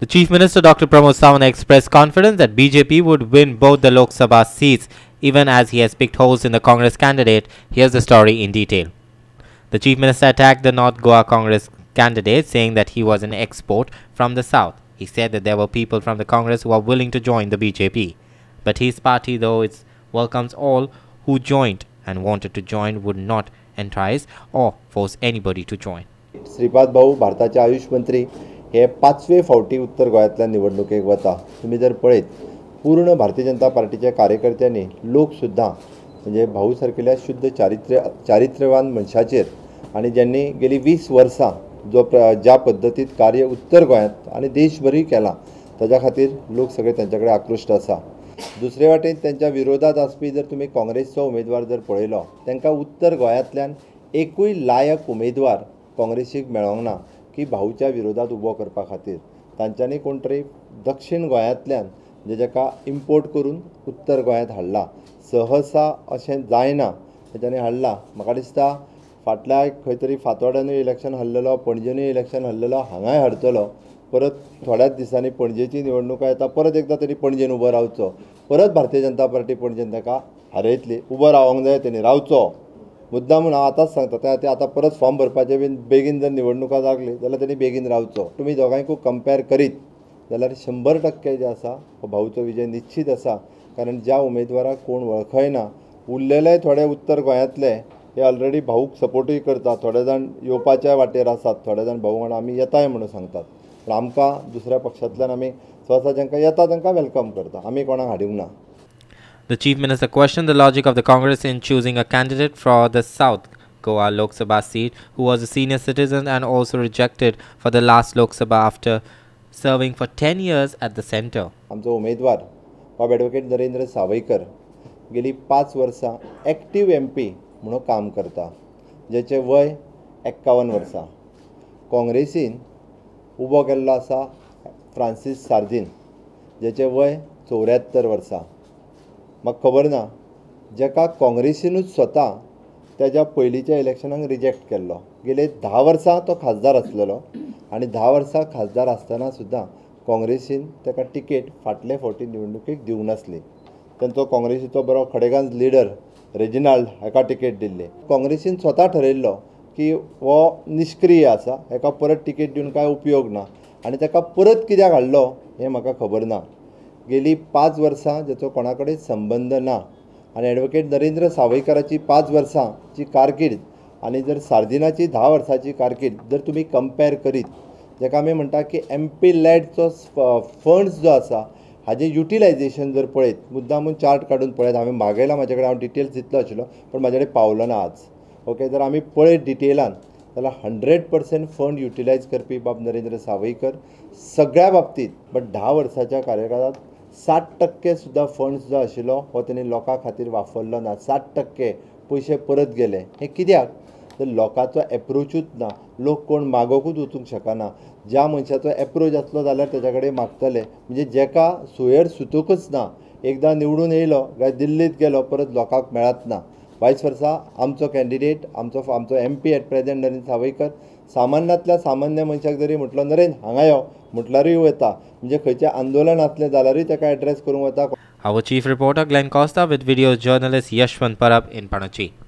The Chief Minister Dr. Pramod Sawant expressed confidence that BJP would win both the Lok Sabha seats, even as he has picked holes in the Congress candidate. Here's the story in detail. The Chief Minister attacked the North Goa Congress candidate, saying that he was an export from the South. He said that there were people from the Congress who are willing to join the BJP. But his party, though it welcomes all who joined and wanted to join, would not entice or force anybody to join. Shripad भाऊ भारताचे आयुष मंत्री हे 5वे फावटी उत्तर गोंयांतल्या निवडणुकेक वता. तुम्ही जर पळयत पूर्ण भारतीय जनता पार्टीच्या कार्यकर्त्यांनी लोक सुद्धा म्हणजे भाऊ सारकेल्या शुद्ध चारित्र्यवान मनशाचेर आणि ज्यांनी गेली 20 वर्सां ज्या पद्धतीत कार्य उत्तर गोंयांत आणि देशभरय केला ताच्या खातीर लोक सगळे त्यांच्याकडे आकृष्ट आसा. दुसरे वाटेन त्यांच्या विरोधात आसपी जर तुम्ही काँग्रेसचो उमेदवार जर पळयलो तांकां उत्तर गोंयांतल्यान एकूय लायक उमेदवार काँग्रेसीक मेळोंक ना की भाऊच्या विरोधात उबो करपा खातीर. तांच्यांनी कोण तरी दक्षिण गोंयांतल्यान जेका इम्पोर्ट करून उत्तर गोंयांत हाडला. सहसा अशें जायना तेच्यांनी हाडला. म्हाका दिसता फाटल्या खंय तरी फातोड्यानूय इलेक्शन हाडलेलो, पणजेनूय इलेक्शन हाडलेलो, हांगाय हाडटलो. परत थोड्याच दिसांनी पणजेची निवडणुका येता, परत एकदा तरी पणजेन उबो रावचो. परत भारतीय जनता पार्टी पणजेन ताका हारयतली. उबो रावंक जाय तेणी रावचो. मुद्दाम म्हणून हांव आतांच सांगता ते आतां परत फॉर्म भरपाचे बीन बेगीन जर निवडणुका लागली जाल्यार तेणी बेगीन रावचो. तुमी दोगांयकूय कंपेर करीत जाल्यार 100% जे आसा हो भाऊचो विजय निश्चित आसा. कारण ज्या उमेदवाराक कोण वळखयना उरलेले थोडे उत्तर गोंयांतले हे ऑलरेडी भाऊक सपोर्टूय करतात. थोडे जाण येवपाच्या वाटेर आसात, थोडे जाण भाऊ वांगडा आमी येताय म्हणून सांगतात. पण आमकां दुसऱ्या पक्षांतल्यान आमी स्वता जांकां येता तांकां वेलकम करता. आमी कोणाक हाडिवंक ना. The Chief Minister questioned the logic of the Congress in choosing a candidate for the South Goa Lok Sabha seat who was a senior citizen and also rejected for the last Lok Sabha after serving for 10 years at the centre. आमचो उमेदवार बाब advocate Narendra Sawaikar गेली 5 वर्सां active MP म्हणून काम करता, जेचे वय 51 वर्सां. काँग्रेसीन उबो केल्लो आसा फ्रांसीस सार्दीन, जेचे वय 74 वर्सां. म्हाका खबर ना जेका काँग्रेसीनूच स्वता त्याच्या पयलींच्या इलेक्शनाक रिजेक्ट केल्लो. गेले 10 वर्सां तो खासदार आसलेलो आनी 10 वर्सां खासदार आसतना सुद्दां काँग्रेसीन ताका टिकेट फाटले फावटी निवडणुकेक दिवंक नासली. तांचो काँग्रेसीचो बरो खडेगांज लिडर रेजिनाल्ड हाका टिकेट दिल्ली. काँग्रेसीन स्वता ठरयल्लो की हो निश्क्रीय आसा, हाका परत टिकेट दिवन कांय उपयोग ना आनी ताका परत कित्याक हाडलो हें म्हाका खबर ना. गेली 5 वर्सां जेचो कोणा कडेन संबंध ना आनी ॲडव्होकेट नरेंद्र सावयकराची 5 वर्सांची कारकीर्द आनी जर सार्दिनाची 10 वर्सांची कारकीर्द जर तुमी कंपेर करीत जेका आमी म्हणटा की MP लेडचो फंड्स जो आसा हाजें युटिलायजेशन जर पळयत मुद्दामून चार्ट काडून पळयत. हांवें मागयला म्हाजे कडेन, हांव डिटेल्स दितलो आशिल्लो पण म्हाजे कडेन पावलो ना आज. ओके, जर आमी पळयत डिटेलान जाल्यार 100% फंड युटिलायज करपी बाब नरेंद्र सावयकर सगळ्या बाबतीत. बट 10 वर्साच्या कार्यकाळात 60% सुद्धा फंड्स जो आशिल्लो हो तेणी लोकां खातीर वापरलो ना. 60% पयशे परत गेले. हें कित्याक? तर लोकांचो एप्रोचूच ना. लोक कोण मागोकूच वचूंक शकना. ज्या मनशाचो एप्रोच आसलो जाल्यार तेच्या कडेन मागतले. म्हणजे जेका सुयेर सुतूकच ना, एकदां निवडून येयलो काय दिल्लीत गेलो परत लोकांक मेळत ना. वायस वर्सा आमचो कॅन्डिडेट आमचो MP eight present Narendra Sawaikar सामान्यांतल्या सामान्य मनशाक जरी म्हटलो नरेंद्र हांगा यो म्हटल्यारूय वता. म्हणजे खंयचें आंदोलन आसलें जाल्यारूय ताका एड्रेस करूंक वता. Our chief reporter Glenn Costa with video journalist Yashwant Parab in Panachi.